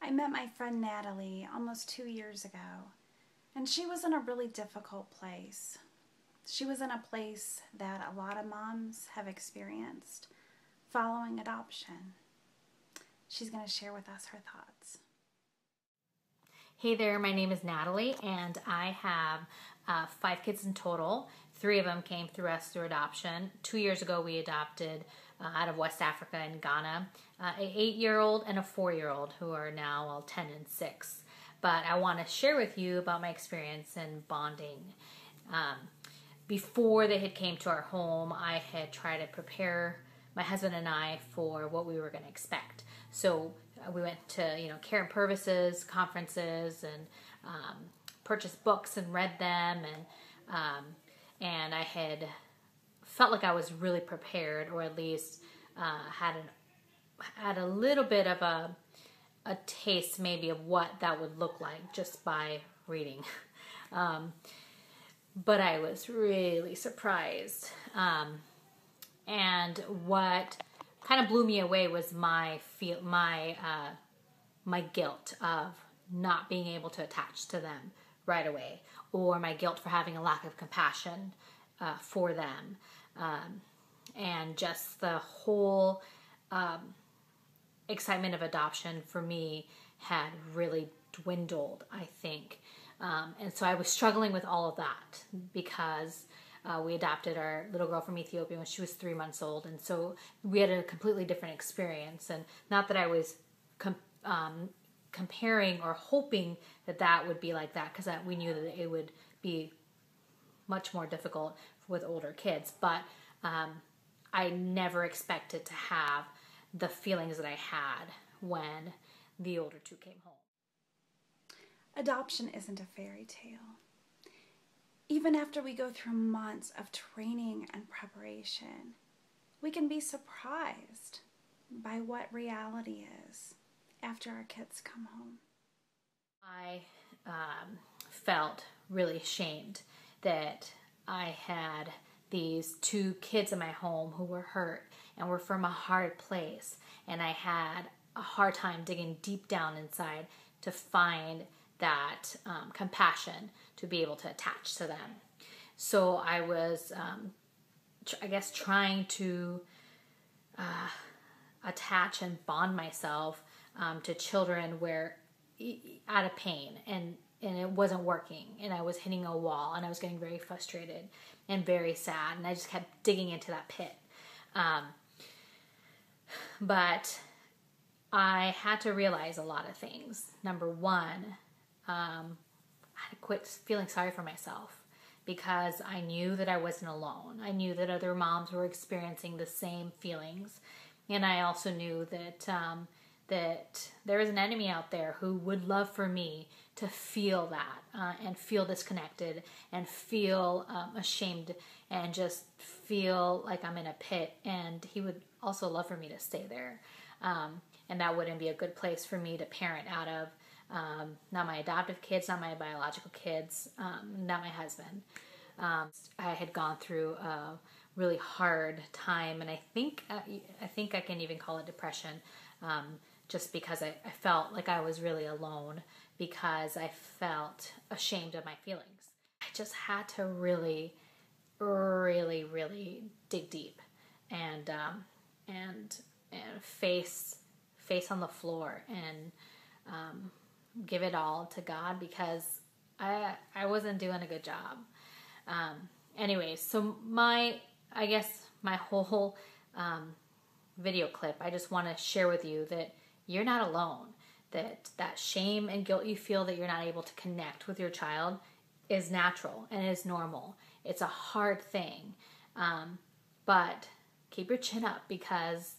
I met my friend Natalie almost 2 years ago, and she was in a really difficult place. She was in a place that a lot of moms have experienced following adoption. She's going to share with us her thoughts. Hey there, my name is Natalie, and I have 5 kids in total. 3 of them came through us through adoption. 2 years ago, we adopted out of West Africa in Ghana, an 8-year-old and a 4-year-old who are now 10 and 6. But I want to share with you about my experience in bonding. Before they had came to our home, I had tried to prepare my husband and I for what we were going to expect. So we went to care and purposes, conferences, and purchased books and read them, and I had felt like I was really prepared, or at least had a little bit of a taste maybe of what that would look like just by reading. But I was really surprised. And what kind of blew me away was my guilt of not being able to attach to them right away, or my guilt for having a lack of compassion for them, and just the whole excitement of adoption for me had really dwindled, I think. And so I was struggling with all of that because we adopted our little girl from Ethiopia when she was 3 months old. And so we had a completely different experience. And not that I was comparing or hoping that that would be like that, because we knew that it would be much more difficult with older kids. But I never expected to have the feelings that I had when the older 2 came home. Adoption isn't a fairy tale. Even after we go through months of training and preparation, we can be surprised by what reality is after our kids come home. I felt really ashamed that I had these 2 kids in my home who were hurt and were from a hard place, and I had a hard time digging deep down inside to find that compassion to be able to attach to them. So I was, trying to attach and bond myself to children where out of pain, and it wasn't working, and I was hitting a wall, and I was getting very frustrated and very sad, and I just kept digging into that pit. But I had to realize a lot of things. Number one, I had to quit feeling sorry for myself, because I knew that I wasn't alone. I knew that other moms were experiencing the same feelings, and I also knew that that there is an enemy out there who would love for me to feel that and feel disconnected and feel ashamed and just feel like I'm in a pit, and he would also love for me to stay there, and that wouldn't be a good place for me to parent out of. Not my adoptive kids, not my biological kids, not my husband. I had gone through a really hard time, and I think I can even call it depression, just because I felt like I was really alone, because I felt ashamed of my feelings. I just had to really, really, really dig deep and face on the floor and give it all to God, because I wasn't doing a good job. Anyways, so my whole video clip, I just want to share with you that you're not alone. That shame and guilt you feel that you're not able to connect with your child is natural and is normal. It's a hard thing, but keep your chin up, because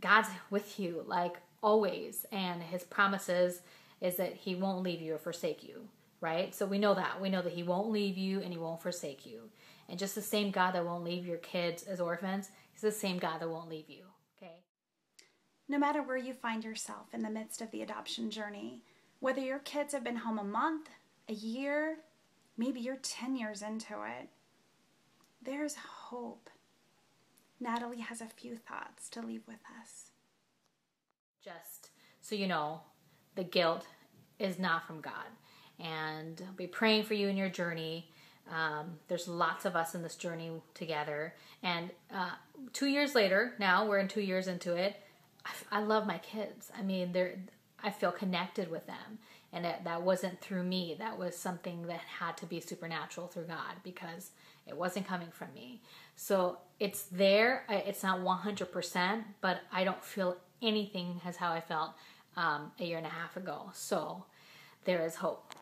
God's with you, like always, and His promises is that He won't leave you or forsake you, right? So we know that He won't leave you and He won't forsake you. And just the same God that won't leave your kids as orphans, He's the same God that won't leave you, okay? No matter where you find yourself in the midst of the adoption journey, whether your kids have been home a month, a year, maybe you're 10 years into it, there's hope. Natalie has a few thoughts to leave with us. Just so you know, the guilt is not from God. And I'll be praying for you in your journey. There's lots of us in this journey together. And 2 years later, now we're 2 years into it, I love my kids. I mean, I feel connected with them. And that wasn't through me. That was something that had to be supernatural through God, because it wasn't coming from me. So it's there. It's not 100%, but I don't feel anything as how I felt a year and a half ago. So there is hope.